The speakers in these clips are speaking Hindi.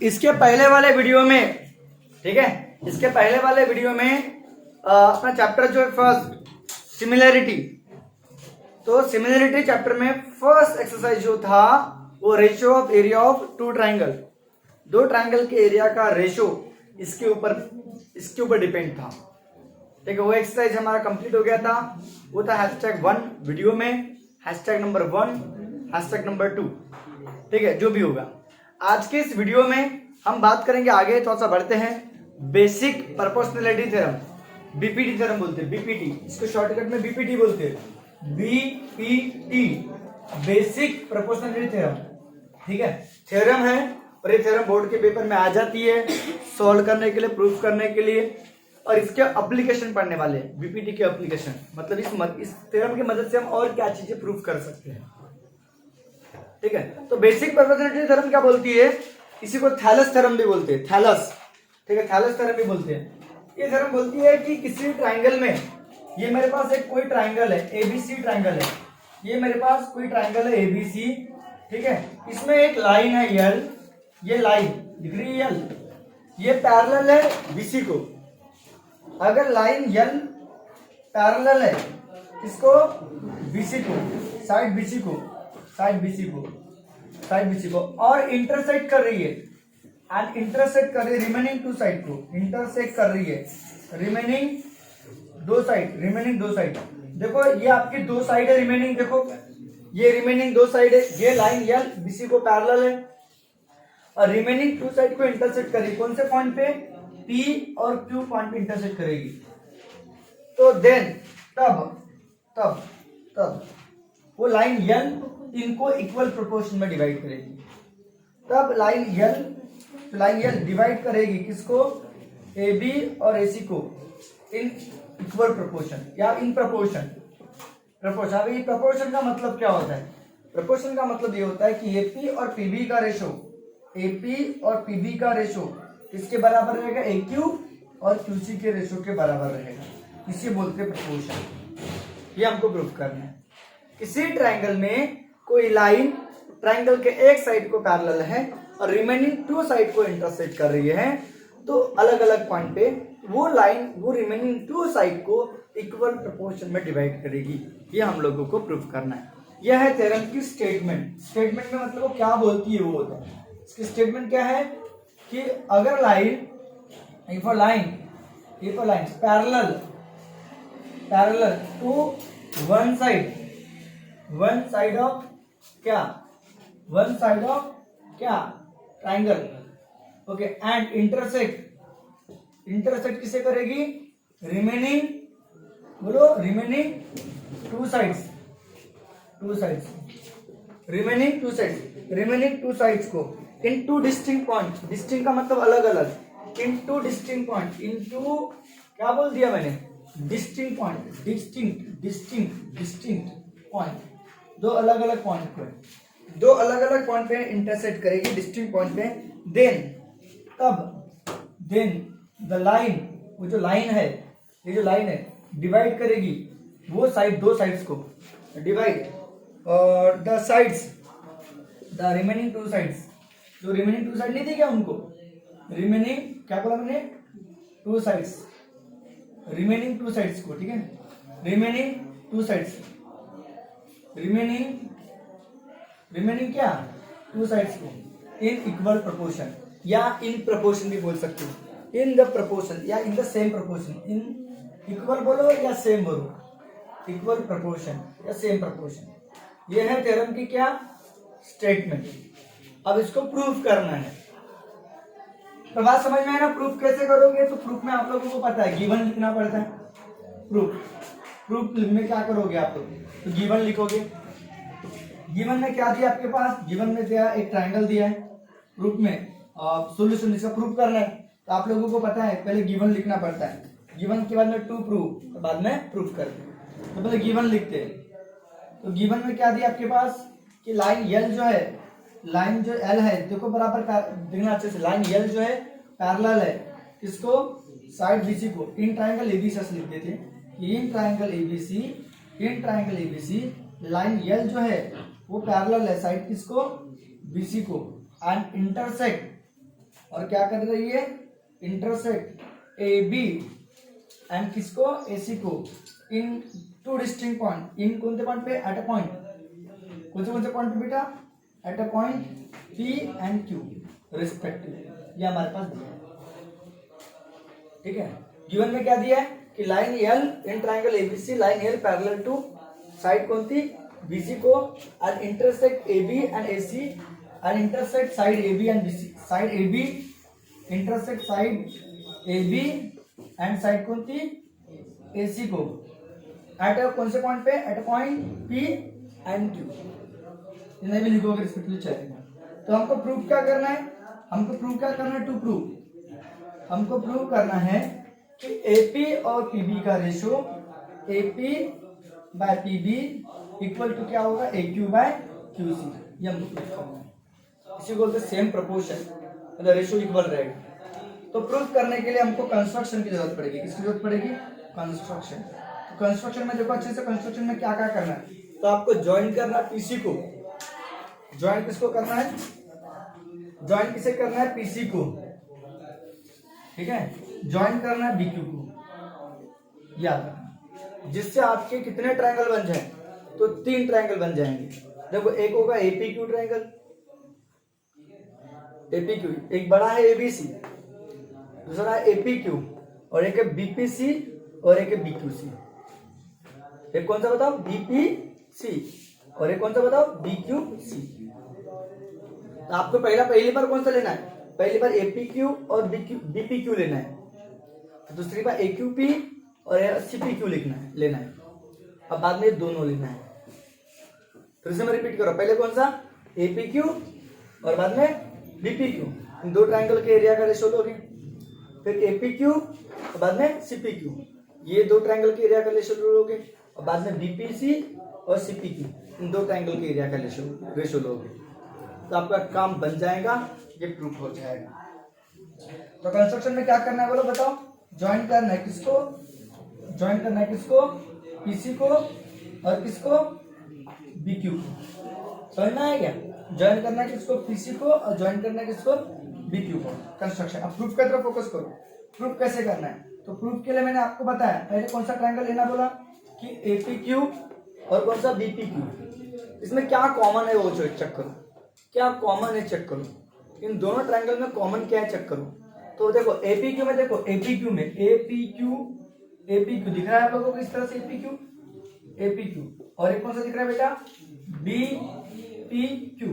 इसके पहले वाले वीडियो में, ठीक है, इसके पहले वाले वीडियो में अपना चैप्टर जो है फर्स्ट सिमिलरिटी, तो सिमिलरिटी चैप्टर में फर्स्ट एक्सरसाइज जो था वो ratio of area of two triangle, दो ट्राइंगल के एरिया का रेशियो इसके ऊपर डिपेंड था। ठीक है, वो एक्सरसाइज हमारा कंप्लीट हो गया था। वो था #1 वीडियो में, #नंबर 1, #नंबर 2। ठीक है, जो भी होगा। आज के इस वीडियो में हम बात करेंगे, आगे थोड़ा सा बढ़ते हैं, basic proportionality theorem, BPT theorem बोलते हैं, बीपीटी, इसको शॉर्टकट में बीपीटी बोलते हैं, बीपीटी, बेसिक प्रोपोर्शनैलिटी थ्योरम। ठीक है, थ्योरम है और ये थ्योरम बोर्ड के पेपर में आ जाती है सॉल्व करने के लिए, प्रूफ करने के लिए, और इसके एप्लीकेशन पढ़ने वाले हैं, बीपीटी के एप्लीकेशन, मतलब इस थ्योरम की मदद से हम और क्या चीजें प्रूफ कर सकते हैं। ठीक है, तो बेसिक प्रोपोर्शनैलिटी थ्योरम क्या बोलती है, इसी को थैलस थ्योरम भी बोलते हैं, थैलस। ठीक है, थैलस थ्योरम भी बोलते हैं। ये थ्योरम बोलती है कि किसी ट्राइंगल में, ये मेरे पास एक कोई ट्राइंगल है, एबीसी ट्राइंगल है, ये मेरे पास कोई ट्राइंगल है एबीसी। ठीक है, इसमें एक लाइन है यल, ये लाइन दिख रही है यल, ये पैरेलल है बीसी को। अगर लाइन यल पैरेलल है इसको बीसी को, साइड बीसी को, और इंटरसेक्ट कर रही है, एंड इंटरसेक्ट कर रही है रिमेनिंग टू साइड को, इंटरसेक्ट कर रही है रिमेनिंग दो साइड। देखो ये आपकी दो साइड है रिमेनिंग, देखो ये रिमेनिंग दो साइड है, ये लाइन यल बीसी को पैरेलल है और रिमेनिंग टू साइड को इंटरसेक्ट करेगी। कौन से पॉइंट पे, पी और क्यू पॉइंट पे इंटरसेक्ट करेगी। तो देन तब वो लाइन यल इनको इक्वल प्रोपोर्शन में डिवाइड करेगी। तब लाइन यल डिवाइड करेगी किसको, ए बी और ए सी को इन इक्वल प्रोपोर्शन या इन प्रोपोर्शन। अभी प्रोपोर्शन का मतलब क्या होता है, प्रोपोर्शन का मतलब ये होता है कि एपी और पीबी का रेशो किसके बराबर रहेगा, एक्यू और क्यूसी के रेशो के बराबर रहेगा, इसे बोलते हैं प्रोपोर्शन। ये हमको प्रूफ करना है। किसी ट्राइंगल में कोई लाइन ट्राइंगल के एक साइड को पैरेलल है और रिमेनिंग टू साइड को इंटरसेक्ट कर रही है, तो अलग अलग पॉइंट पे वो लाइन वो रिमेनिंग टू साइड को इक्वल प्रोपोर्शन में डिवाइड करेगी। ये हम लोगों को प्रूफ करना है। यह है थ्योरम की स्टेटमेंट में मतलब वो क्या बोलती है वो होता है। इसकी स्टेटमेंट क्या है कि अगर line if a line parallel to one side of triangle, okay, and intersect किसे करेगी, remaining two sides को in two distinct points, distinct का मतलब अलग अलग, in two distinct point, into क्या बोल दिया मैंने, distinct point, दो अलग अलग पॉइंट पे इंटरसेक्ट करेगी, डिस्टिंक्ट पॉइंट पे। देन द लाइन, वो जो लाइन है, ये जो लाइन है डिवाइड करेगी वो साइड, दो साइड्स को डिवाइड, और द रिमेनिंग टू साइड्स, जो रिमेनिंग टू साइड नहीं थी क्या, उनको रिमेनिंग क्या बोला मैंने, टू साइड्स को। ठीक है, रिमेनिंग क्या, टू साइड्स को इन इक्वल प्रोपोर्शन, या इन प्रोपोर्शन भी बोल सकते हो, इन द प्रोपोर्शन या in the same proportion, in equal बोलो या सेम बोलो, इक्वल प्रोपोर्शन या सेम प्रोपोर्शन। ये है थ्योरम की क्या, स्टेटमेंट। अब इसको प्रूफ करना है। तो बात समझ में आया ना, प्रूफ कैसे करोगे, तो प्रूफ में आप लोगों को पता है गिवन लिखना पड़ता है। प्रूफ में क्या करोगे आप लोग, तो गिवन लिखोगे। गिवन में क्या दिया आपके पास, गिवन में दिया एक ट्राइंगल दिया है, प्रूफ में सॉल्यूशन इसका प्रूफ करना है, तो आप लोगों को पता है पहले गिवन लिखना पड़ता है, गिवन के बाद में टू प्रूफ, तो बाद में प्रूफ करते हैं। तो पहले गिवन लिखते हैं। तो गिवन में क्या दिया आपके पास कि लाइन यल जो है, लाइन जो एल है, देखो बराबर देखना अच्छे से, लाइन यल जो है पैरेलल है किसको, साइड बीसी को। इन ट्राइंगल एबीसी लिख देते हैं, इन ट्राइंगल एबीसी लाइन यल जो है वो पैरेलल है साइड किसको, बीसी को, एंड इंटरसेक्ट और क्या कर रही है, इंटरसेक्ट ए बी एंड किसको, ए सी को, इन टू डिस्टिंक्ट पॉइंट, इन कौन से पॉइंट पे, एट अ पॉइंट, कौन से पॉइंट पे बेटा, at a point P and Q respective, ये हमारे पास दिया है। ठीक है, गिवन में क्या दिया है कि line L in triangle ABC, line L parallel to side कौन थी, बीसी को, and intersect AB and AC, and intersect side AB and BC, side AB intersect side AB and side कौन थी, एसी को, एट कौन से पॉइंट पे, at point P and Q, इन्हें भी लिखोगे रिस्पेक्टिवली चलेगा। तो हमको प्रूव क्या करना है, हमको प्रूव क्या करना है, टू प्रूव, हमको प्रूव करना है कि एपी और पीबी का ratio, AP by PB equal to क्या होगा, A Q by Q C, ये हमको प्रूव करना है। इसी को बोलते हैं सेम प्रोपोर्शन, मतलब रेशो इक्वल रहेगा। तो प्रूव करने के लिए हमको कंस्ट्रक्शन की जरूरत पड़ेगी, किसकी जरूरत पड़ेगी, कंस्ट्रक्शन। तो कंस्ट्रक्शन में देखो अच्छे से, कंस्ट्रक्शन में क्या क्या करना है, तो आपको ज्वाइन करना है पीसी को, ज्वाइन किसको करना है, ज्वाइन किसे करना है, पीसी को, ठीक है, ज्वाइन करना है बीक्यू को, याद रखना, जिससे आपके कितने ट्रायंगल बन जाए, तो 3 ट्रायंगल बन जाएंगे। देखो एक होगा एपीक्यू ट्रायंगल, एपीक्यू, एक बड़ा है एबीसी, दूसरा है एपीक्यू, और एक है बीपीसी, और एक है बीक्यूसी। एक कौन सा बताओ, बीपीसी, और एक कौन सा बताओ, बीक्यूसी। तो आपको पहली बार कौन सा लेना है, पहली बार एपीक्यू और बीपीक्यू लेना है, तो दूसरी बार एक्यूपी और सीपीक्यू लेना है। अब बाद में दोनों लेना है। फिर से मैं रिपीट करो, पहले कौन सा, एपीक्यू, और बाद में बीपीक्यू, इन 2 ट्रायंगल के एरिया का रेशो लोगे। फिर एपीक्यू और बाद में सीपीक्यू, ये 2 ट्रायंगल के एरिया का रेशो लोगे, और बाद में बीपीसी और सीपीक्यू, इन 2 ट्रायंगल के एरिया का रेशो लोगे। तो आपका काम बन जाएगा, ये प्रूफ हो जाएगा। तो कंस्ट्रक्शन में क्या करना है बोलो, बताओ, ज्वाइन करना है किसको, ज्वाइन करना है किसको, पीसी को, और किसको, बीक्यू को, समझना है क्या, ज्वाइन करना है किसको, पीसी को, और ज्वाइन करना है किसको, बीक्यू को। कंस्ट्रक्शन, अब प्रूफ की तरफ फोकस करो, प्रूफ कैसे करना है। तो प्रूफ के लिए मैंने आपको बताया, पहले कौन सा ट्रायंगल लेना बोला कि एपीक्यू और कौन सा बीपीक्यू, इसमें क्या कॉमन है वो चेक करो, क्या कॉमन है चेक करो, इन दोनों ट्रायंगल में कॉमन क्या है चेक करो। तो देखो एपीक्यू में, देखो एपीक्यू में एपीक्यू दिख रहा है आप लोगों को इस तरह से, एपीक्यू, और एक कौन सा दिख रहा है बेटा, बीपीक्यू।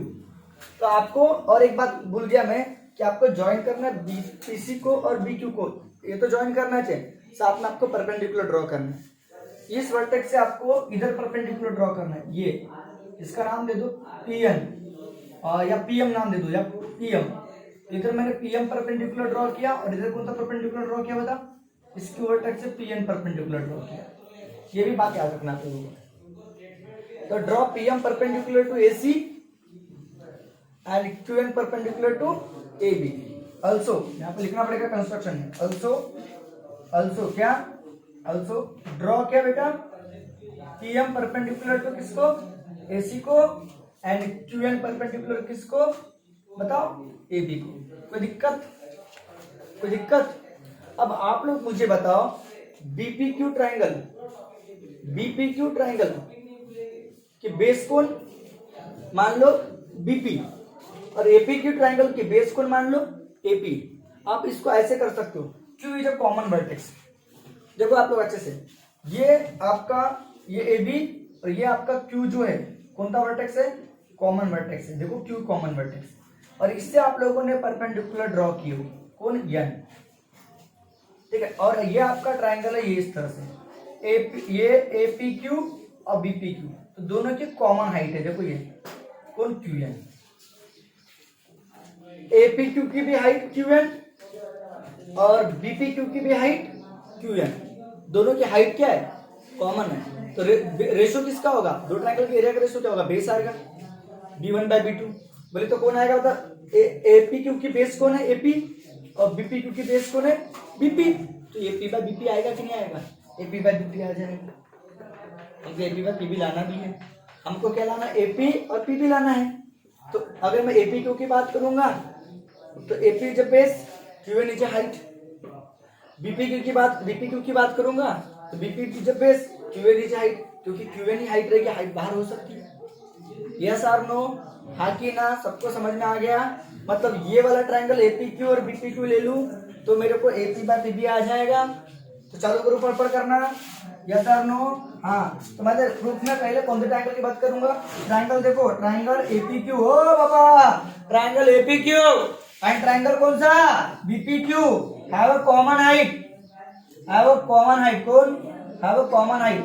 तो आपको और एक बात भूल गया मैं कि आपको ज्वाइन करना है बीपीसी को और बीक्यू को, ये तो ज्वाइन करना चाहिए, साथ में आपको परपेंडिकुलर ड्रॉ करना है। इस वर्टेक्स से आपको इधर परपेंडिकुलर ड्रॉ करना है, ये इसका नाम दे दो पीएन, या पीएम नाम दे दो, या पीएम। इधर मैंने पीएम परपेंडिकुलर ड्रॉ किया, और इधर कौन सा परपेंडिकुलर ड्रॉ किया बता, इसकी वर्टेक्स से पीएन परपेंडिकुलर ड्रॉ किया, ये भी बात याद रखना चाहिए। तो draw PM perpendicular to AC and QN perpendicular to AB. Also यहाँ पे लिखना पड़ेगा कंस्ट्रक्शन में, ऑल्सो क्या, ऑल्सो ड्रॉ क्या बेटा, पीएम परपेंडिकुलर टू किसको, एसी को, एंड क्यूएन परपेंडिकुलर किसको बताओ, एबी को। कोई दिक्कत, कोई दिक्कत। अब आप लोग मुझे बताओ, बीपीक्यू ट्रायंगल कि बेस कोण मान लो बीपी, और एपीक्यू ट्रायंगल की बेस कोण मान लो एपी। आप इसको ऐसे कर सकते हो, Q is a common vertex. देखो आप लोग अच्छे से, ये आपका ये एबी और ये आपका क्यू जो है कौन सा वर्टेक्स है, कॉमन वर्टेक्स है। देखो क्यू कॉमन वर्टेक्स, और इससे आप लोगों ने परपेंडिकुलर ड्रॉ की हो, कौन, एन, ठीक है। और ये आपका ट्रायंगल है, ये इस तरह से, ये एपीक्यू और बीपीक्यू, तो दोनों की कॉमन हाइट है। देखो ये कौन, क्यूएन, एपीक्यू की भी हाइट क्यूएन और बीपीक्यू की भी हाइट क्यूएन, दोनों की हाइट क्या है, कॉमन है। तो रेशो किसका होगा, 2 ट्रायंगल के एरिया का रेशो क्या होगा, बेस आएगा b1 बाय b2। बोले तो कौन आएगा बता, एपीक्यू की बेस कौन है, एपी, और बीपीक्यू की बेस कौन है, बीपी। तो एपी बाय बीपी आएगा कि नहीं आएगा, एपी बाय बीपी आ जाएगा। हमको एपी बाय पीबी लाना भी है, हमको क्या लाना, एपी और पीबी लाना है। तो अगर मैं एपीक्यू की बात करूंगा तो एपी इज बेस, क्यूए नीचे हाइट। बीपी क्यू की बात करूंगा तो बीपी इज बेस, क्यूए नीचे हाइट, क्योंकि क्यूए नहीं हाइट रहेगी, हाइट बाहर हो सकती है। यस और नो, हाँ कि ना, सबको समझ में आ गया? मतलब ये वाला ट्रायंगल एपी क्यू और बीपी क्यू ले लूं तो मेरे को एपी बाय पीबी आ जाएगा। तो चालू करो पढ़ करना। यस और नो? हाँ। तो मैं प्रूफ में पहले कौन से ट्रायंगल की बात करूंगा? ट्रायंगल देखो, ट्रायंगल एपी क्यू। ओ बाबा, triangle AP Q and triangle कौन सा? BP Q have a common height, have a common height. कौन have a common height?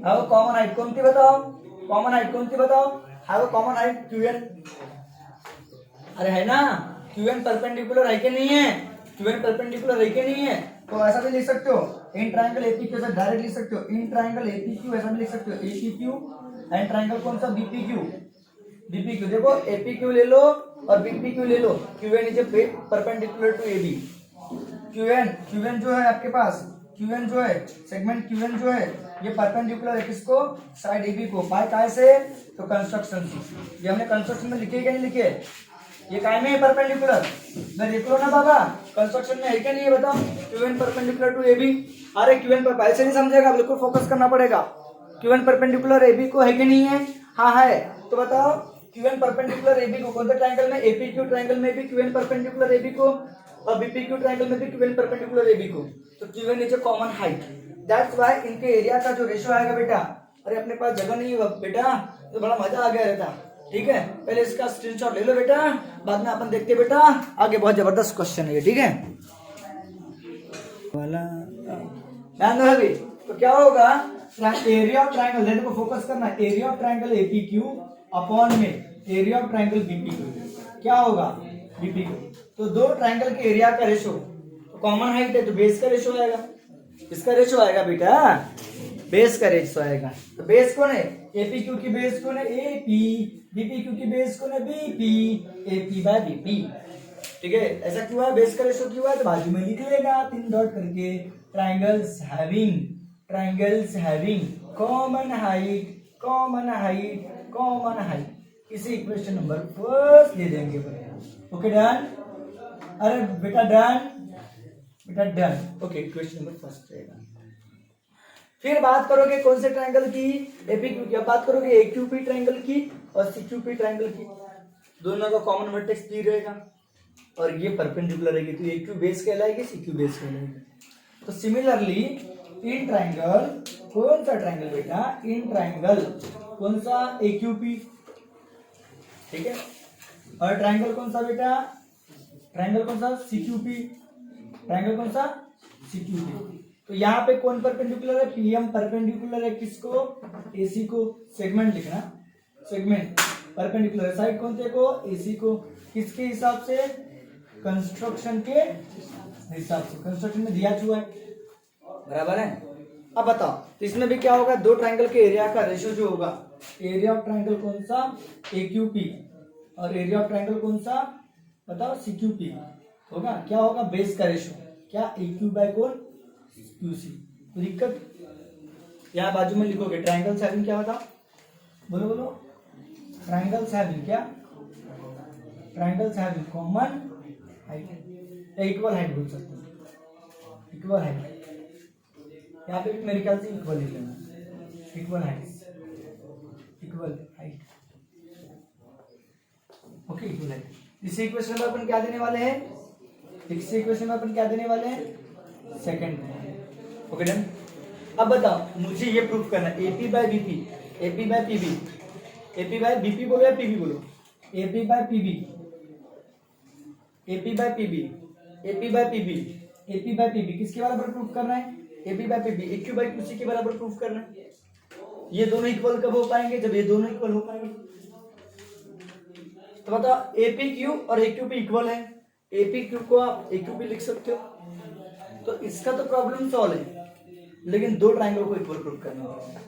Have a common height कौन सी बताओ? कॉमन हाइट कौन सी बताओ? Have a common height QN. अरे है ना, क्यूएन परपेंडिकुलर है कि नहीं है? क्यूएन परपेंडिकुलर है कि नहीं है? तो ऐसा भी लिख सकते हो, इन ट्रायंगल एपी क्यू ऐसा डायरेक्ट लिख सकते हो, इन ट्रायंगल एपी क्यू ऐसा भी लिख सकते हो, एपी क्यू एंड ट्रायंगल कौन सा? BP Q. बीपी क्यू देखो, एपी क्यू ले लो और बीपी क्यू ले लो, QN is perpendicular to AB. QN जो है आपके पास, क्यूएन जो है सेगमेंट क्यूएन जो है ये परपेंडिकुलर है किसको? साइड एबी को। बाय काय से? तो कंस्ट्रक्शन से। ये हमने कंस्ट्रक्शन में लिखे क्या नहीं लिखे? ये काय में है परपेंडिकुलर? मैं देख लो ना बाबा, कंस्ट्रक्शन में है क्या नहीं है बताओ? QN perpendicular to AB. अरे क्यूएन पर ऐसे नहीं समझेगा, बिल्कुल फोकस करना पड़ेगा। क्यूएन परपेंडिकुलर एबी को है कि नहीं है? हाँ है। तो बताओ क्यूएन परपेंडिकुलर एबी को कौन सा ट्रायंगल में? एपी क्यू ट्रायंगल में भी क्यूएन परपेंडिकुलर एबी को और बीपी क्यू ट्रायंगल में भी क्यूएन परपेंडिकुलर एबी को। तो QN is a common height, that's why इनके एरिया का जो रेशियो आएगा बेटा, अरे अपने पास जगह नहीं है बेटा तो बड़ा मजा आ गया रहता। ठीक है, पहले इसका स्क्रीनशॉट ले लो बेटा, बाद में अपन देखते बेटा आगे। बहुत जबरदस्त क्वेश्चन है ये, ठीक है वाला। ध्यान दो अभी। तो क्या होगा? एरिया ऑफ ट्रायंगल, देखो फोकस करना, area of triangle AP Q upon में area of triangle BP Q क्या होगा? BP Q. तो दो ट्रायंगल के एरिया का रेशो, तो कॉमन हाइट है तो बेस का रेशो आएगा। किसका रेशो आएगा बेटा? बेस का रेशो आएगा। तो बेस कौन है? एपी क्यू की बेस कौन है? एपी। बीपी क्यू की बेस कौन है? बीपी। AP by BP. ठीक है, ऐसा क्यों है? बेस का रेशो क्यों है? तो बाजू में लिख लेगा 3 डॉट करके, triangles having common height, common height, common height. इसी इक्वेशन नंबर फर्स्ट दे देंगे। Okay done? अरे बेटा डन, बेटा done. Okay, equation number first रहेगा। फिर बात करोगे कौन से ट्रायंगल की? एपी क्यू की। अब बात करोगे एक्यूपी ट्रायंगल की और सीक्यूपी ट्रायंगल की। दोनों का कॉमन वर्टेक्स पी रहेगा और ये परपेंडिकुलर रहेगी, तो एक्यू बेस कहलाएगी, सीक्यू बेस कहलाएगी। तो सिमिलरली इन ट्रायंगल, कौन सा ट्रायंगल बेटा? इन ट्रायंगल कौन सा? एक्यूपी। ठीक है, और ट्रायंगल कौन सा बेटा? ट्रायंगल कौन सा? सीक्यूपी। ट्रायंगल कौन सा? सीक्यूपी। तो यहाँ पे कौन परपेंडिकुलर है? पीएम परपेंडिकुलर है किसको? एसी को। सेगमेंट लिखना, सेगमेंट परपेंडिकुलर, साइड कौन से को? एसी को। किसके हिसाब से? कंस्ट्रक्शन के हिसाब से। कंस्ट्रक्शन में दिया हुआ है, बराबर है। अब बताओ, तो इसमें भी क्या होगा? दो ट्रायंगल के एरिया का रेशियो जो होगा, एरिया ऑफ ट्रायंगल कौन सा? एक्यूपी। और एरिया ऑफ ट्रायंगल कौन सा? बताओ, सीक्यूपी होगा। क्या होगा? बेस का रेशियो। क्या? एक्यू बाय कौन? क्यूसी। तो दिक्कत यहाँ बाजू में लिखोगे ट्रायंगल्स हैविंग क्या बताओ? बोलो बोलो। ट्रायंगल्स हैविंग क्या? Triangles having common height, equal height बोल सकते हो, इक्वल हाइट। यहाँ पे भी मेरे ख्याल से इक्वल ही लेना, equal height, equal height. Okay, equal height. इस इक्वेशन में अपन क्या देने वाले हैं? इस इक्वेशन में अपन क्या देने वाले हैं? सेकंड। Okay done. अब बताओ, मुझे ये प्रूफ करना है AP by BP, AP by PB, AP by BP बोलो या पीबी बोलो? AP by PB, AP by PB, AP by PB, AP by PB किसके बराबर प्रूफ करना है? AP by PB, AQ by QC के बराबर प्रूफ करना है। ये दोनों इक्वल कब हो पाएंगे? जब ये दोनों इक्वल हो पाएंगे। तो बताओ, एपी क्यू और एक्यू पी इक्वल है, एपी क्यू को आप एक्यू पी लिख सकते हो। तो इसका तो प्रॉब्लम सॉल्व है, लेकिन दो ट्रायंगल को इक्वल प्रूफ करना पड़ेगा।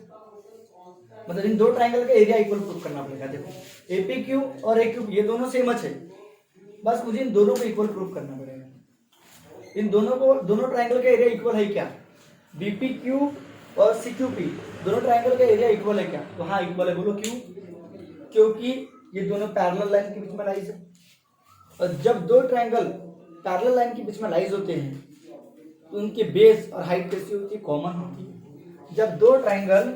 मतलब इन दो ट्रायंगल का एरिया इक्वल प्रूफ करना पड़ेगा। देखो, एपी क्यू और एक्यू ये दोनों सेम है, बस मुझे इन दोनों को इक्वल प्रूफ करना पड़ेगा। इन दोनों को, दोनों ट्रायंगल का एरिया इक्वल है क्या? बीपी क्यू और सीक्यू पी दोनों ट्रायंगल का एरिया इक्वल है क्या? तो हाँ इक्वल है। बोलो क्यों? क्योंकि ये दोनों पैरेलल लाइन के बीच में लाइज है। और जब दो ट्रायंगल पैरेलल लाइन के बीच में लाइज होते हैं तो उनके बेस और हाइट कैसी होती है, कॉमन होती है। जब दो ट्रायंगल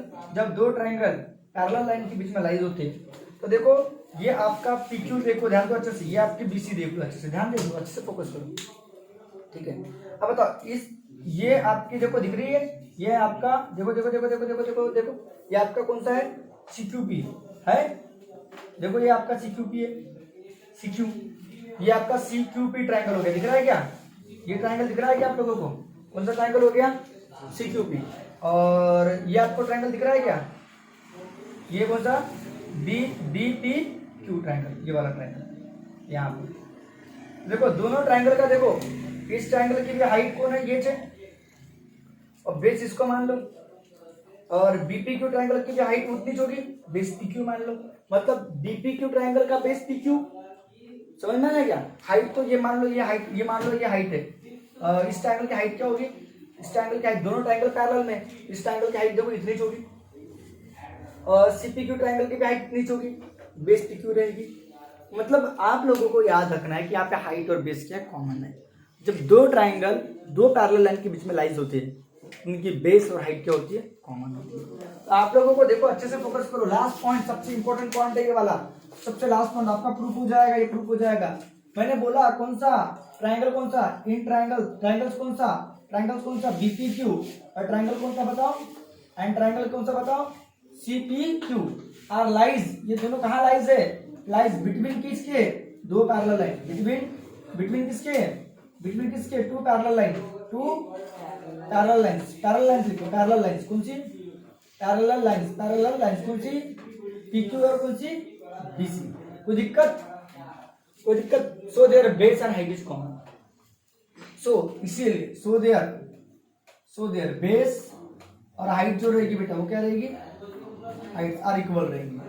पैरेलल लाइन के बीच में लाइज होते हैं तो देखो ये आपका PQ देखो, ध्यान दो अच्छे से, ये आपकी BC देख लो अच्छे से, ध्यान दे दो, अच्छे से फोकस करो, ठीक है। अब बताओ इस ये आपकी देखो दिख रही है, ये आपका देखो देखो देखो देखो देखो देखो देखो ये आपका कौन सा है, CQP है, देखो ये आपका CQP है, CQ, ये आपका CQP ट्रायंगल हो गया, दिख रहा है क्या, ये ट्रायंगल दिख रहा है क्या आप लोगों को, कौन सा ट्रायंगल हो गया, CQP। और ये आपको ट्रायंगल दिख रहा है क्या, ये कौन सा, BPQ ट्रायंगल, ये वाला ट्रायंगल यहाँ पर देखो, दोनों ट्रायंगल का देखो, इस ट्रायंगल की भी हाइट कौन है, ये है, और बेस इसको मान लो, और BPQ ट्रायंगल की भी हाइट उतनी होगी, बेस PQ मान लो, मतलब BPQ ट्रायंगल का बेस PQ, समझ में आया क्या, हाइट तो ये मान लो, ये हाइट, ये मान लो ये हाइट है, इस ट्रायंगल की हाइट क्या होगी, इस ट्रायंगल की हाइट, दोनों ट्रायंगल पैरेलल में, इस ट्रायंगल की हाइट देखो इतनी होगी, और CPQ ट्रायंगल की भी हाइट इतनी होगी, बेस PQ रहेगी। मतलब आप लोगों को याद रखना है कि यहाँ पे हाइट और बेस क्या कॉमन है। जब दो ट्रायंगल दो पैरेलल लाइन के बीच में लाइज होते हैं उनकी बेस और हाइट क्या होती है, कॉमन होती है। तो आप लोगों को देखो अच्छे से फोकस करो, लास्ट पॉइंट सबसे इंपॉर्टेंट पॉइंट है ये वाला, सबसे लास्ट पॉइंट आपका प्रूफ हो जाएगा, ये प्रूफ हो जाएगा। मैंने बोला कौन सा ट्रायंगल, कौन सा इन ट्रायंगल्स कौन सा BPQ, और ट्रायंगल कौन सा बताओ, एंड ट्रायंगल कौन सा बताओ, CPQ आर लाइज, ये दोनों कहाँ लाइज है, लाइज बिटवीन किसके, दो पैरेलल लाइन, बिटवीन किसके two parallel line, parallel lines लिखो, पैरेलल लाइंस कौन सी, पैरेलल लाइंस कौन सी, PQ और कौन सी, BC। कोई दिक्कत, so their base and height is common, so इसीलिए सो देयर बेस और हाइट जो रहेगी बेटा वो क्या रहेगी, हाइट आर इक्वल रहेगी।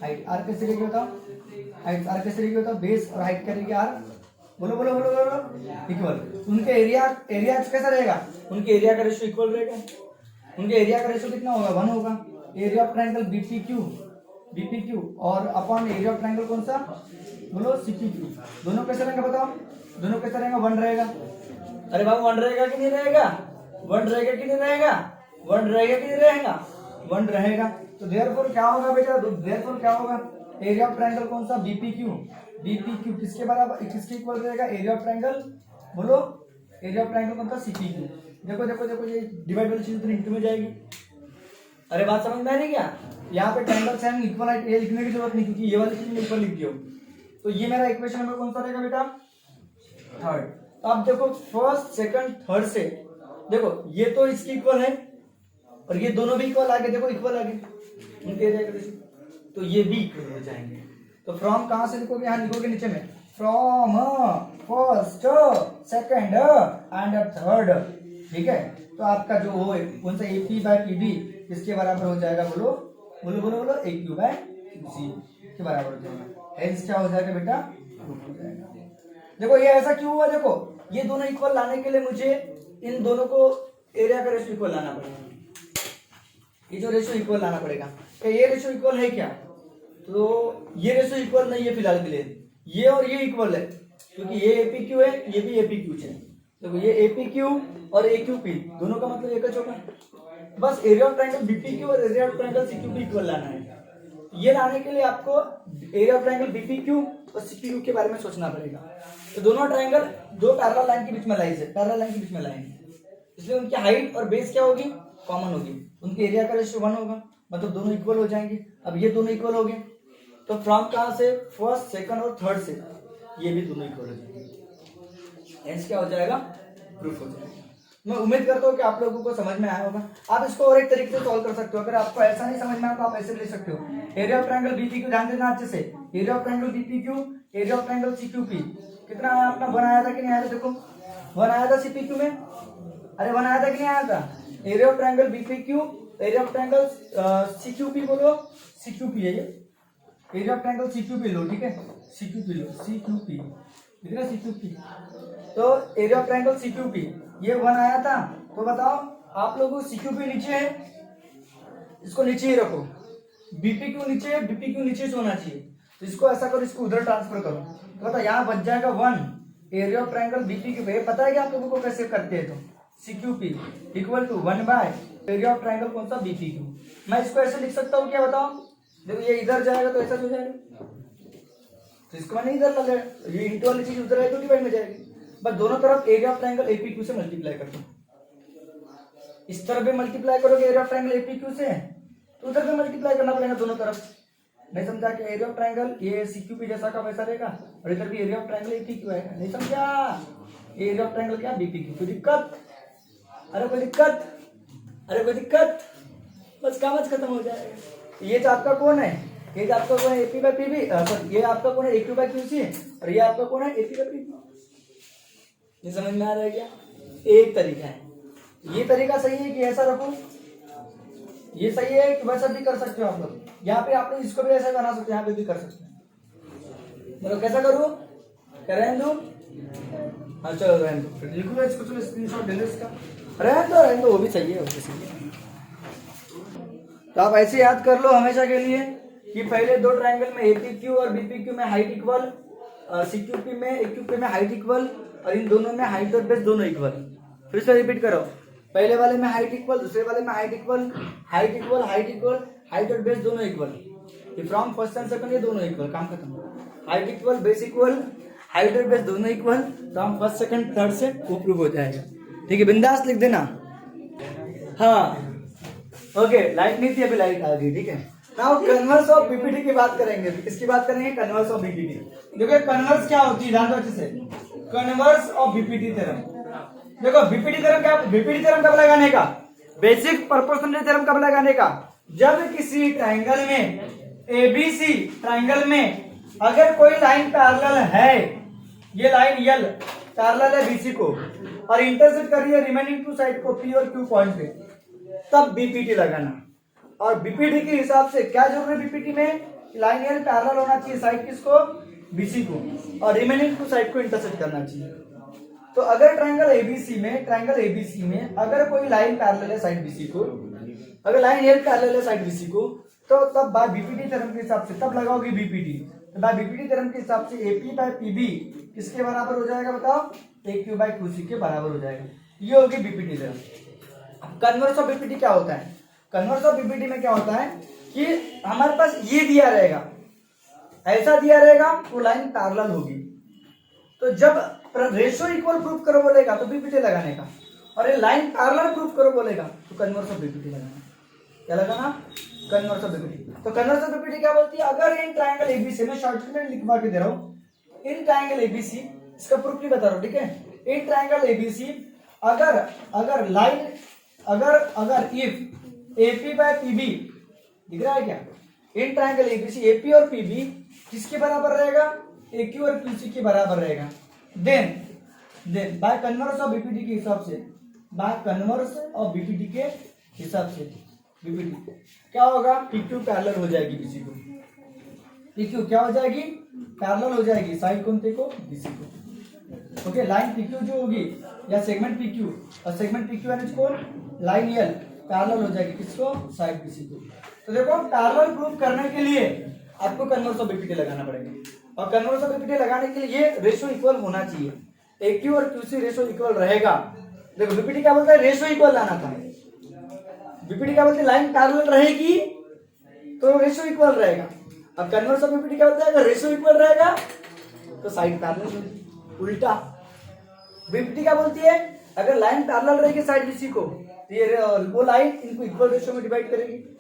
हाइट आर कैसे रहेगी बताओ, हाइट आर कैसे रहेगी बताओ, बेस और हाइट क्या रहेगी आर, बोलो बोलो बोलो बोलो इक्वल। उनके एरिया कैसा रहेगा, उनके एरिया का रेशियो इक्वल रहेगा, उनके एरिया का रेशियो कितना होगा, 1 होगा। एरिया ऑफ ट्रायंगल BPQ और अपॉन एरिया ऑफ ट्रायंगल कौन सा, बोलो CPQ, दोनों कैसे रहेंगे बताओ, दोनों कैसे रहेगा, 1 रहेगा। अरे बाबू 1 रहेगा कि नहीं रहेगा, 1 रहेगा कि नहीं रहेगा, 1 रहेगा कि नहीं रहेगा, 1 रहेगा। तो देयरफॉर क्या होगा बेटा, देयरफॉर क्या होगा, एरिया ऑफ ट्रायंगल कौन सा, BPQ किसके बराबर, किसके इक्वल रहेगा, एरिया ऑफ ट्रायंगल, बोलो एरिया ऑफ ट्रायंगल कौन सा, CPQ। देखो देखो देखो ये डिवाइड वाली चीज इंटू में जाएगी। अरे बात समझ में आ रही क्या, यहाँ पे ट्रायंगल साइन इक्वल है, ये लिखने की जरूरत नहीं क्योंकि ये वाली चीज इक्वल लिख दियो। तो ये मेरा इक्वेशन नंबर कौन सा रहेगा बेटा, 3rd। तो आप देखो फर्स्ट सेकंड थर्ड से देखो ये तो इसकी इक्वल है और ये दोनों भी इक्वल आ गए, देखो इक्वल आ गए उनके एरिया के रेशियो, तो ये भी इक्वल हो जाएंगे। तो फ्रॉम कहां से लिखोगे, यहाँ लिखोगे नीचे में, from first second and third, ठीक है। तो आपका जो हो कौन सा AP/PB इसके बराबर हो जाएगा, बोलो बोलो बोलो बोलो AQ/BC के बराबर हो जाएगा। हेंस क्या हो जाएगा बेटा, प्रूफ हो जाएगा। देखो ये ऐसा क्यों हुआ, देखो ये दोनों इक्वल लाने के लिए मुझे इन दोनों को एरिया का रेशियो इक्वल लाना पड़ेगा, ये जो रेशियो इक्वल लाना पड़ेगा। क्या ये रेशियो इक्वल है क्या, तो ये रेशियो इक्वल नहीं है फिलहाल के लिए, ये और ये इक्वल है क्योंकि ये APQ है, ये भी APQ है। देखो ये APQ और AQP दोनों का मतलब एक होगा, बस एरिया ऑफ ट्रायंगल BPQ और area of triangle CQP equal लाना है। ये लाने के लिए आपको एरिया ऑफ ट्रायंगल BPQ और CPQ के बारे में सोचना पड़ेगा। तो दोनों ट्रायंगल दो पैरेलल लाइन के बीच में लाइज है, पैरेलल लाइन के बीच में लाइन है, इसलिए उनकी हाइट और बेस क्या होगी, कॉमन होगी। उनके एरिया का रेशियो 1 होगा, मतलब दोनों इक्वल हो जाएंगे। अब ये दोनों इक्वल हो गए तो फ्रॉम कहां से, फर्स्ट सेकंड और थर्ड से ये भी दोनों इक्वल हो जाएंगे, हेंस क्या हो जाएगा, प्रूफ हो जाएगा। मैं उम्मीद करता हूँ कि आप लोगों को समझ में आया होगा। आप इसको और एक तरीके से सॉल्व कर सकते हो, अगर आपको ऐसा नहीं समझ में आया तो आप ऐसे ले सकते हो। एरिया ऑफ ट्रायंगल BPQ ध्यान देना अच्छे से, area of triangle BPQ, area of triangle CQP कितना आया अपना, 1 आया था कि नहीं आया था, देखो 1 आया था CPQ में, अरे 1 आया था कि नहीं आया था। Area of triangle BPQ, area of triangle CQP, बोलो CQP है ये, एरिया ऑफ ट्रायंगल CQP लो, ठीक है CQP लो, CQP ठीक है CQP। तो एरिया ऑफ ट्रायंगल CQP ये 1 आया था, तो बताओ आप लोगों को CQP नीचे है, इसको नीचे ही रखो, BPQ नीचे, BPQ नीचे से होना चाहिए। तो इसको ऐसा करो, इसको उधर ट्रांसफर करो, तो बता यहाँ बच जाएगा 1 एरिया ऑफ ट्रायंगल बीपीक्यू। पता है कि आप लोगों को कैसे करते हैं? तो CQP equal to 1 by area of triangle कौन सा? BPQ। मैं इसको ऐसे लिख सकता हूँ, क्या बताओ? देखो ये इधर जाएगा तो ऐसा हो जाएगा, तो इसको मैंने इधर लगा, ये इंटू वाली चीज उधर आएगी तो डिवाइड में जाएगी। बस दोनों तरफ एरिया ऑफ ट्रायंगल APQ से मल्टीप्लाई कर दो। इस तरफ भी मल्टीप्लाई करोगे एरिया ऑफ ट्रायंगल APQ से, तो उधर भी मल्टीप्लाई करना पड़ेगा दोनों तरफ। नहीं समझा? कि एरिया ऑफ ट्रायंगल ये CQP जैसा का वैसा रहेगा, और इधर भी एरिया ऑफ ट्रायंगल APQ आएगा। नहीं समझा? एरिया ऑफ ट्रायंगल क्या? BPQ। कोई दिक्कत? अरे कोई दिक्कत? अरे कोई दिक्कत? बस काम आज खत्म हो जाएगा। ये जो आपका कौन है? ये जो आपका कौन है? AP बाय PB, सॉरी ये आपका कौन है? AQ बाय QC, और ये आपका कौन है? AP by PB। ये समझ में आ रहा है क्या? एक तरीका है, ये तरीका सही है कि ऐसा रखो, ये सही है कि वैसा भी कर सकते हो आप लोग। यहाँ पे आपने इसको भी ऐसा बना सकते हो, यहाँ पे भी कर सकते हैं। बोलो कैसा करूँ? करें दो? हाँ चलो रहने दो, फिर लिखो इसको, चलो स्क्रीनशॉट ले लो इसका। रहने दो, वो भी सही है, वो भी सही है। तो आप ऐसे याद कर लो हमेशा के लिए कि पहले दो ट्रायंगल में APQ और BPQ में हाइट इक्वल, CQP में AQP में हाइट इक्वल, और इन दोनों में हाइट और बेस दोनों इक्वल। फिर से रिपीट करो, पहले वाले में हाइट इक्वल, दूसरे वाले में height equal, height equal, height equal, height और बेस दोनों equal. From first and second ये दोनों इक्वल, काम खत्म। Height equal, base equal, height और बेस दोनों इक्वल, तो हम फर्स्ट सेकंड थर्ड से वो प्रूव हो जाएगा। ठीक है, बिंदास लिख देना। हाँ ओके, लाइट नहीं थी, अभी लाइट आ गई। ठीक है, नाउ कन्वर्स ऑफ बीपीटी की बात करेंगे। किसकी बात करेंगे? Converse of BPT. देखो कन्वर्स क्या होती है, ध्यान दो अच्छे से। Converse of BPT theorem. देखो बीपीटी थ्योरम क्या? बीपीटी थ्योरम कब लगाने का? बेसिक प्रोपोर्शनलिटी थ्योरम कब लगाने का? जब किसी ट्रायंगल में ABC ट्रायंगल में अगर कोई लाइन पैरेलल है, ये लाइन यल पैरेलल है BC को और इंटरसेक्ट कर रही है रिमेनिंग टू साइड को P और Q पॉइंट पे, तब बीपीटी लगाना। और बीपीटी के हिसाब से क्या जरूरी है? बीपीटी में लाइन यल पैरेलल होना चाहिए साइड किसको? BC को, और रिमेनिंग टू साइड को इंटरसेक्ट करना चाहिए। तो अगर ट्रायंगल ABC में अगर कोई लाइन पैरेलल है साइड BC को, अगर लाइन यल पैरेलल है साइड BC को, तो तब बाय बीपीटी थ्योरम के हिसाब से तब लगाओगे बीपीटी। तो बाय बीपीटी थ्योरम के हिसाब से AP बाय PB किसके बराबर हो जाएगा? बताओ, AQ बाय QC के बराबर हो जाएगा। ये होगी BPT theorem. Converse of BPT क्या होता है? कन्वर्स ऑफ बीपीटी में क्या होता है कि हमारे पास ये दिया रहेगा, ऐसा दिया रहेगा तो लाइन पैरेलल होगी। तो जब रेशियो इक्वल प्रूफ करो बोलेगा तो बीपीटी लगाने का, और ये लाइन पैरेलल प्रूफ करो बोलेगा तो कन्वर्स ऑफ बीपीटी लगाना। क्या लगाना? Converse of BPT. तो कन्वर्स ऑफ बीपीटी क्या बोलती है? अगर इन ट्रायंगल ABC में शॉर्टकट में लिखवा के दे रहा हूं, इन ट्रायंगल ABC, इसका प्रूफ नहीं बता रहा हूं, ठीक है? इन ट्रायंगल ABC अगर लाइन अगर इफ AP बाय PB दिख रहा है क्या? इन ट्रायंगल ABC AP और PB किसके बराबर रहेगा? AQ और QC के बराबर रहेगा। Then by converse of BPT के हिसाब से, बाय कन्वर्स ऑफ बीपीटी के हिसाब से बीपीटी क्या होगा? PQ पैरेलल हो जाएगी BC को। PQ क्या हो जाएगी? पैरेलल हो जाएगी साइड कौन थे को? BC को। ओके, लाइन PQ जो होगी या सेगमेंट PQ, और सेगमेंट PQ यानी कौन? लाइन L पैरेलल हो जाएगी किसको? साइड BC को। तो देखो पैरेलल प्रूफ करने के लिए आपको कन्वर्स ऑफ बीपीटी लगाना पड़ेगा, और कन्वर्स ऑफ बीपीटी लगाने के लिए ये रेशियो इक्वल होना चाहिए। AQ और QC रेशियो इक्वल रहेगा। देखो बीपीटी क्या बोलता है? रेशियो इक्वल लाना था। बीपीटी क्या बोलते हैं? लाइन पैरेलल रहेगी तो रेशियो इक्वल रहेगा। अब कन्वर्स ऑफ बीपीटी क्या बोलता है? अगर रेशियो इक्वल रहेगा तो साइड पैरेलल होगी। उल्टा बीपीटी क्या बोलती है? अगर लाइन पैरेलल रहेगी साइड BC को, तो ये वो लाइन इनको इक्वल रेशियो में डिवाइड करेगी।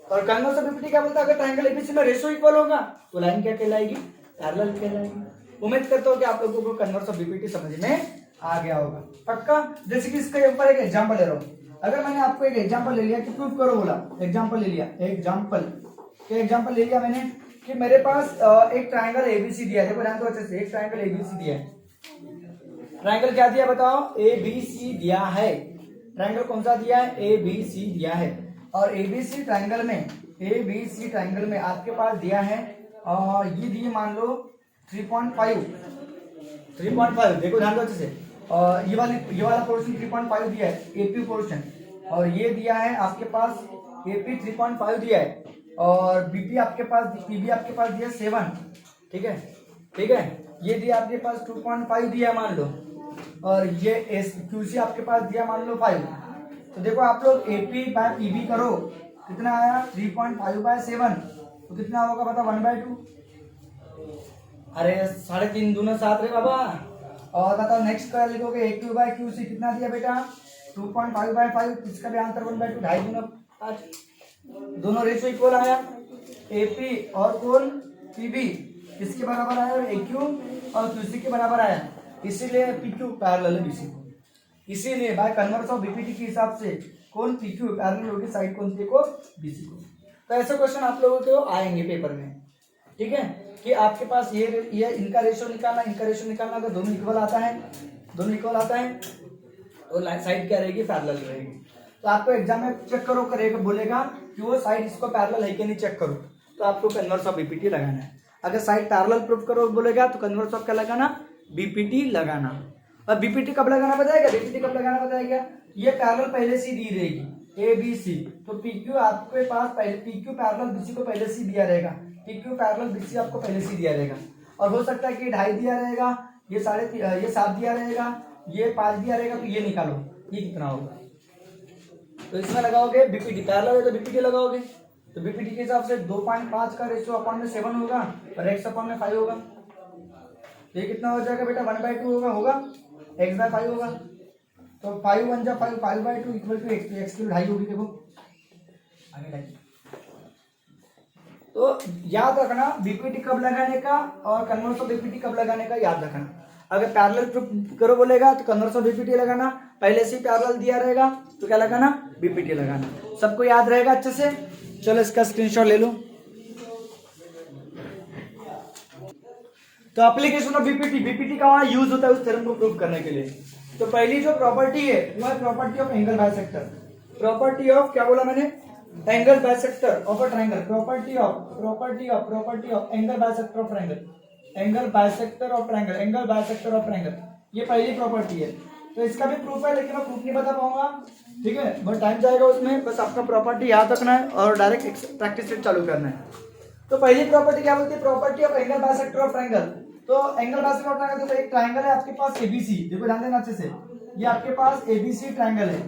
और कन्वर्स ऑफ बीपीटी क्या बोलता है? अगर ट्रायंगल ABC में रेशियो इक्वल होगा तो लाइन क्या कहलाएगी? पैरेलल कहलाएगी। उम्मीद करता हूँ कि आप लोगों को कन्वर्स ऑफ बीपीटी समझ में आ गया होगा, पक्का। जैसे कि इसके ऊपर एक एग्जांपल ले रहा हूँ। अगर मैंने आपको एक एग्जांपल ले लिया कि प्रूफ करो बोला, एग्जांपल ले लिया, एग्जांपल ले लिया मैंने कि मेरे पास एक ट्रायंगल ABC दिया है। देखो ध्यान दो अच्छे से, एक ट्रायंगल ABC दिया है। ट्रायंगल क्या दिया बताओ? ABC दिया है। ट्रायंगल कौन सा दिया है? ABC दिया है। और ABC ट्रायंगल में आपके पास दिया है, और ये दिए मान लो 3.5। देखो ध्यान दो अच्छे से, और ये वाला पोर्शन 3.5 दिया है, AP पोर्शन, और ये दिया है आपके पास AP 3.5 दिया है। और बीपी आपके पास, पीबी आपके पास दिया 7, ठीक है, ठीक है, ये दिया आपके पास 2.5 दिया मान लो, और ये एस क्यूसी आपके पास दिया मान लो 5। तो देखो आप लोग एपी बाय पीबी करो, कितना आया 3.5/7, तो कितना होगा पता 1/2। अरे 3.5 दूना 7 रे बाबा। और बताओ नेक्स्ट क्या लिखोगे, AQ बाय QC कितना दिया बेटा 2.5/5, इसका भी आंसर 1/2, 2.5 दूना 5, दोनों रेशियो इक्वल आया। एपी और कौन पीबी किसके बराबर आया, AQ और QC के बराबर आया, इसीलिए PQ पैरेलल है BC को, इसीलिए बाय कन्वर्स ऑफ बीपीटी के हिसाब से कौन PQ पैरेलल होगी साइड कौन सी को, BC को। तो ऐसे क्वेश्चन आप लोगों के आएंगे पेपर में, ठीक है, कि आपके पास ये इनका रेशियो निकालना, इनका रेशियो निकालना, अगर दोनों इक्वल आता है, दोनों इक्वल आता है तो साइड क्या रहेगी, पैरेलल रहेगी। तो आपको एग्जाम में चेक करो, करेगा बोलेगा कि वो साइड इसको पैरेलल है कि नहीं, चेक करो, तो आपको कन्वर्स ऑफ बीपीटी लगाना है। अगर साइड पैरेलल प्रूफ करो बोलेगा तो कन्वर्स ऑफ क्या लगाना, बीपीटी लगाना। और बीपीटी कब लगाना बताएगा, बीपीटी कब लगाना बताएगा, ये पैरेलल पहले से दी रहेगी ABC, तो PQ आपके पास पहले PQ पैरेलल BC को पहले से दिया रहेगा, PQ पैरेलल BC आपको पहले से दिया रहेगा, और हो सकता है कि 2.5 दिया रहेगा, ये 7 दिया रहेगा, ये 5 दिया रहेगा, तो ये निकालो ये कितना होगा। तो इसमें लगाओगे बीपीटी पैरेलल है तो बीपीटी लगाओगे, तो बीपीटी के हिसाब से 2.5 का रेशियो अपॉन में 7 होगा और x अपॉन में 5 होगा, ये कितना हो जाएगा बेटा 1/2 होगा x/5 होगा, तो 5 1 जा 5, 5/2 इक्वल टू x, x की 2.5 होगी, देखो आगे 2.5। तो याद रखना बीपीटी कब लगाने का और कन्वर्स ऑफ बीपीटी कब लगाने का याद रखना। अगर पैरेलल प्रूफ करो बोलेगा तो कन्वर्स ऑफ बीपीटी लगाना, पहले से पैरेलल दिया रहेगा तो क्या लगाना, बीपीटी लगाना। सबको याद रहेगा अच्छे से, चलो इसका स्क्रीनशॉट ले लो। तो एप्लीकेशन ऑफ बीपीटी, बीपीटी का वहां यूज होता है उस थ्योरम को प्रूव करने के लिए। तो पहली जो प्रॉपर्टी है वो है property of angle bisector, property of क्या बोला मैंने, angle bisector of a triangle, property of angle bisector of triangle, angle bisector of triangle, angle bisector of triangle, ये पहली प्रॉपर्टी है। तो इसका भी प्रूफ है लेकिन मैं प्रूफ नहीं बता पाऊंगा, ठीक है, बहुत टाइम जाएगा उसमें, बस आपका प्रॉपर्टी याद रखना है और डायरेक्ट प्रैक्टिस से चालू करना है। तो पहली प्रॉपर्टी क्या बोलती है, property of angle bisector of triangle. तो एंगल बाइसेक्टर ऑफ ट्रायंगल, तो एक ट्रायंगल है आपके पास ABC, देखो ध्यान देना अच्छे से, ये आपके पास ABC ट्रायंगल है,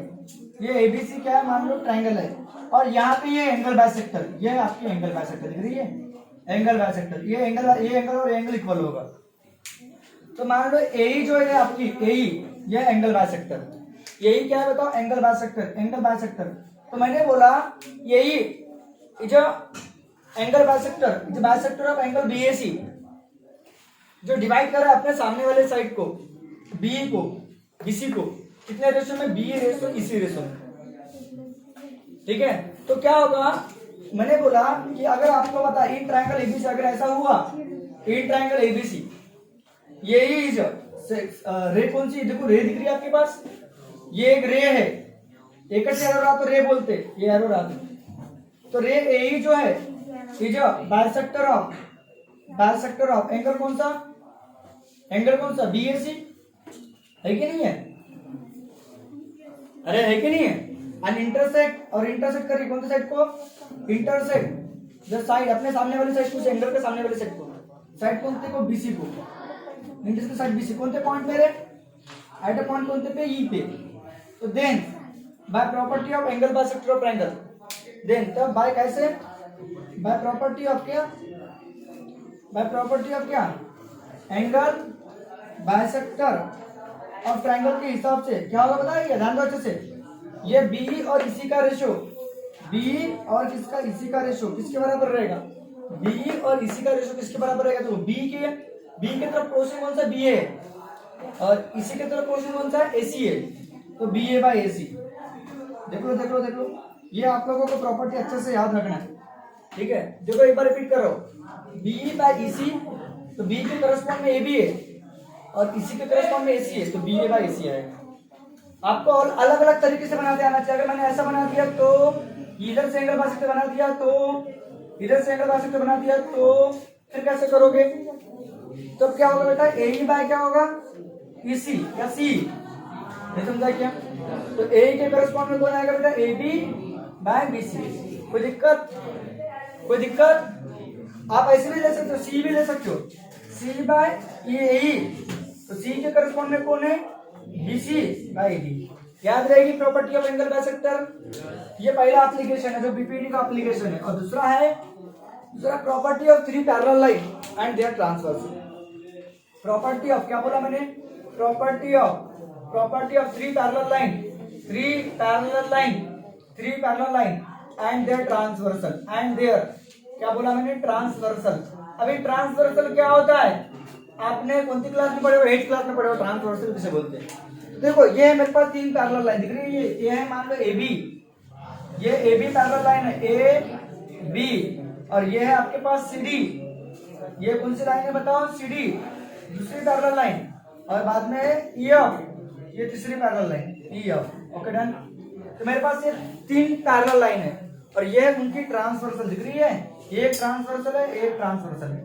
ये ABC क्या है मान लो ट्रायंगल है, और यहाँ पे ये एंगल बाइसेक्टर, ये आपकी एंगल बाइसेक्टर दिख रही है, एंगल बाइसेक्टर, ये एंगल और एंगल इक्वल होगा। तो मान लो AE जो है आपकी AE, ये एंगल बाइसेक्टर, यही क्या है बताओ, एंगल बाइसेक्टर, एंगल बाइसेक्टर। तो मैंने बोला यही जो एंगल बाइसेक्टर, जो बाइसेक्टर ऑफ एंगल BAC, जो डिवाइड कर रहा है अपने सामने वाले साइड को BE को BC को, कितने रेशो में, BE रेशो EC रेशो में, ठीक है। तो क्या होगा, मैंने बोला कि अगर आपको पता इन ट्रायंगल ABC अगर ऐसा हुआ, इन ट्रायंगल ABC यही रे कौन सी, देखो रे दिख रही है आपके पास, ये एक रे है, एक एरो रहा तो रे बोलते, ये एरो रहा तो रे AE जो है, ये जो बाइसेक्टर ऑफ एंगल कौन सा, एंगल कौन सा BAC है कि नहीं है, अरे है कि नहीं है, एंड इंटरसेक्ट, और इंटरसेक्ट करिए कौन सी साइड को, इंटरसेक्ट द साइड, अपने सामने वाले साइड को, एंगल के सामने वाले साइड को, साइड कौन थे को BC को, इंटरसेक्ट साइड BC कौन थे पॉइंट मेरे, एट अ पॉइंट कौन थे पे E पे। तो then by property of angle bisector of triangle, then तब बाय कैसे, बाय प्रॉपर्टी ऑफ क्या, बाय प्रॉपर्टी ऑफ क्या, एंगल बाइसेक्टर ऑफ ट्रायंगल के हिसाब से क्या होगा बताइए, ध्यान दो अच्छे से, ये BE और EC का रेशियो, BE और किसका EC का रेशियो किसके बराबर रहेगा, BE और EC का रेशियो किसके बराबर रहेगा, तो B की तरफ पोर्शन कौन सा BA है और EC की तरफ पोर्शन कौन सा है AC है, तो BA बाय AC। देख लो ये आप लोगों को प्रॉपर्टी अच्छे से याद रखना है, ठीक है। देखो एक बार रिपीट करो, BE बाय EC, तो B के करस्पॉन्ड में AB है और EC के करस्पॉन्ड में AC है, तो BA बाय AC आएगा। आपको अलग अलग तरीके से बनाते आना चाहिए, अगर मैंने ऐसा बना दिया तो इधर से एंगल बाइसेक्टर बना दिया, तो इधर से एंगल बाइसेक्टर बना दिया, तो फिर कैसे करोगे, तो क्या होगा बेटा, AE बाय क्या होगा EC या C, नहीं समझा क्या, तो AE के करस्पॉन्ड में कौन आएगा बेटा AB बाय BC, कोई दिक्कत, कोई दिक्कत? आप ऐसे भी ले सकते हो, सी भी ले सकते हो, सी बाय ए, तो सी के करस्पॉन्ड में कौन है? BC by D. याद रहेगी प्रॉपर्टी ऑफ एंगल बाइसेक्टर। ये पहला एप्लीकेशन है जो बीपीडी का एप्लीकेशन है। और दूसरा property of three parallel line and their transverse. Property of, क्या बोला मैंने? Property of three parallel line and their transversal and their, क्या बोला मैंने? ट्रांसवर्सल। अभी ट्रांसवर्सल क्या होता है? आपने कौन सी क्लास में पढ़े हो? 8th क्लास में पढ़े हो ट्रांसवर्सल किसे बोलते हैं। तो देखो ये है मेरे पास तीन पैरेलल लाइन दिख रही है, ये है मान लो AB, ये AB पैरेलल लाइन है AB, और ये है आपके पास CD। ये कौन सी लाइन है बताओ? CD, दूसरी पैरेलल लाइन। और बाद में EF, ये तीसरी parallel line EF। Okay done. तो मेरे पास ये तीन पैरेलल लाइन है और ये उनकी ट्रांसवर्सल दिख रही है। ये एक ट्रांसवर्सल है, एक ट्रांसवर्सल है।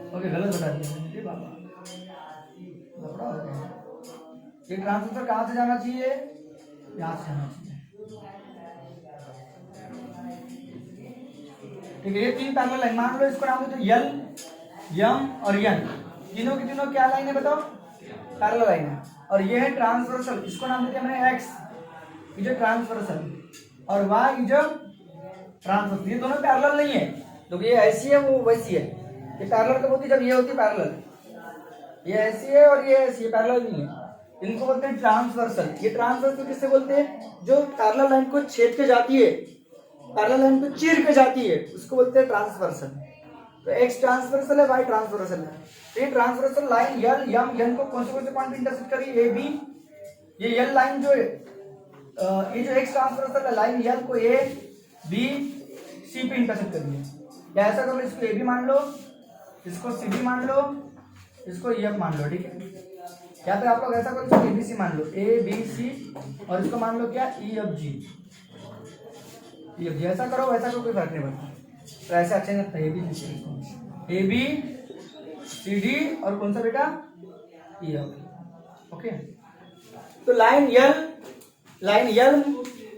ओके गलत बता दिया बाबा, लफड़ा हो गया। ये ट्रांसवर्सल कहां से जाना चाहिए? यहां से जाना चाहिए। ठीक है, ये तीन पैरेलल लाइन मान लो, इसको नाम देते L, M और N। तीनों की तीनों क्या लाइन है बताओ? पैरेलल लाइन है। और ये है ट्रांसवर्सल, इसको नाम देते हैं मैंने X, ये जो ट्रांसवर्सल, और Y ये जो ट्रांसवर्सल। ये दोनों पैरेलल नहीं है, तो ये ऐसी है वो वैसी है। ये पैरेलल कब होती है? जब ये होती है पैरेलल, ये ऐसी है और ये ऐसी है, पैरेलल नहीं है। इनको बोलते हैं ट्रांसवर्सल। ये ट्रांसवर्सल किससे बोलते हैं? जो पैरेलल लाइन को छेद के जाती है, पैरेलल लाइन को चीर के जाती है, उसको बोलते हैं ट्रांसवर्सल। तो X ट्रांसवर्सल है, Y ट्रांसवर्सल है। तो ये transversal line L, M, N को कौन से पॉइंट पे इंटरसेक्ट करी? A, B। ये L लाइन जो है, ये जो X ट्रांसवर्सल है लाइन L को A, B, C पे इंटरसेक्ट करी है। या ऐसा करो, इसको A B मान लो, इसको C B मान लो, इसको E F मान लो। ठीक है, या फिर आप लोग ऐसा करो, इसको A B C मान लो, A B C, और इसको मान लो क्या? E F G। ऐसा करो वैसा करो, कोई फर्क नहीं पड़ता। तो ऐसे अच्छे नहीं लगता। A B C D और कौन सा बेटा? E F। ओके, तो लाइन L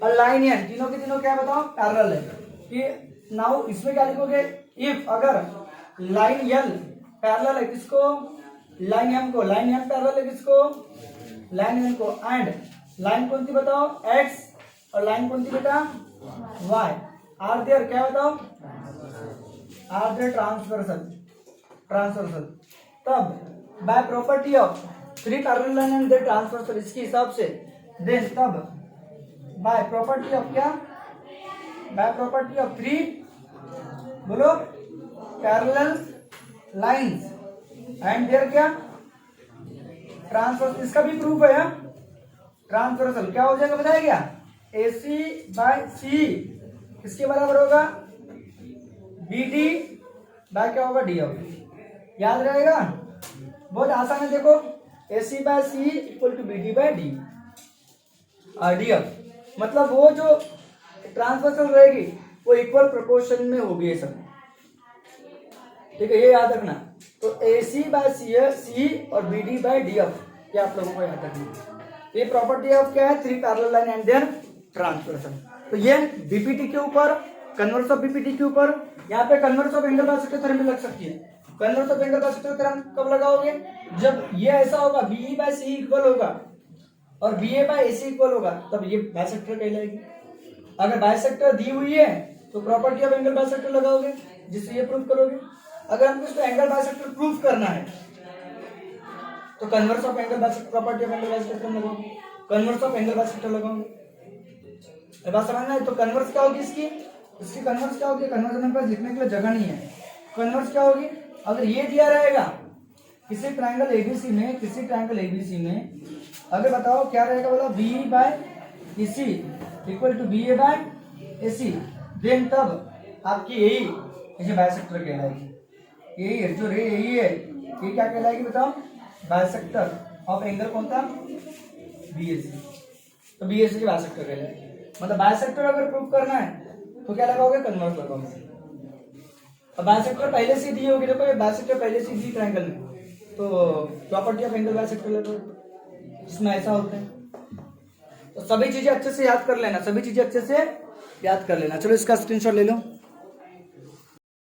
और लाइन N तीनों के तीनों क्या बताओ? पैरेलल है। कि नाउ इसमें क्या लिखोगे? इफ अगर लाइन L पैरेलल है किसको? लाइन M को। लाइन M पैरेलल है किसको? लाइन N को। एंड लाइन कौन सी बताओ? X, और लाइन कौन सी बेटा? Y। आर देयर क्या बताओ? Are their transversal. तब by property of three parallel line and their transversal, इसके हिसाब से देन तब बाय प्रॉपर्टी ऑफ क्या? बाय प्रॉपर्टी ऑफ थ्री, बोलो, पैरेलल लाइंस एंड देयर क्या? ट्रांसवर्सल। इसका भी प्रूफ है। ट्रांसवर्सल क्या हो जाएगा बताया क्या? AC बाय C इसके बराबर होगा BD बाय क्या होगा? DF। याद रहेगा, बहुत आसान है। देखो AC by C equal to BD by D और DF, मतलब वो जो ट्रांसवर्सल रहेगी वो इक्वल प्रोपोर्शन में होगी ये सब। ठीक है, ये याद रखना। तो AC बाय C और BD बाय DF, ये आप लोगों को याद रखना। ये प्रॉपर्टी ऑफ क्या है? Three parallel line and their transversal. तो ये बीपीटी के ऊपर, कन्वर्स ऑफ बीपीटी के ऊपर, यहाँ पे converse of angle bisector theorem भी लग सकती है। Converse of angle bisector theorem कब लगाओगे? जब ये ऐसा होगा, BE बाय C इक्वल होगा और BA बाय AC इक्वल होगा, तब ये बाइसेक्टर कहलाएगी। अगर बाइसेक्टर दी हुई है तो प्रॉपर्टी ऑफ एंगल बाइसेक्टर लगाओगे, जिससे ये प्रूफ करोगे। अगर हमको इसको एंगल बाइसेक्टर प्रूफ करना है तो converse of angle bisector, property of angle bisector लगाओगे, कन्वर्स ऑफ एंगल बाइसेक्टर लगाओगे। बात समझना है? तो कन्वर्स क्या होगी इसकी कन्वर्स क्या होगी? कन्वर्स मेरे पास लिखने के लिए जगह नहीं है। कन्वर्स क्या होगी? अगर ये दिया रहेगा किसी ट्रायंगल ABC में, अगर बताओ क्या रहेगा, बोला BE by AC equal to BA by AC, then तब आपकी यही बाइसेक्टर कहलाएगी। यही जो रे यही है, ये क्या कहलाएगी बताओ? बाइसेक्टर ऑफ एंगल कौन था? BAC। तो BAC की बाइसेक्टर कहलाएगी। मतलब बाइसेक्टर अगर प्रूव करना है तो क्या लगाओगे? कन्वर्स लगाओगे। अब बाइसेक्टर पहले से दी होगी, देखो ये बाइसेक्टर पहले से दी ट्रायंगल में, तो प्रॉपर्टी ऑफ एंगल बाइसेक्टर लगाओगे, इसमें ऐसा होता है। तो सभी चीजें अच्छे से याद कर लेना, चलो इसका स्क्रीनशॉट ले लो।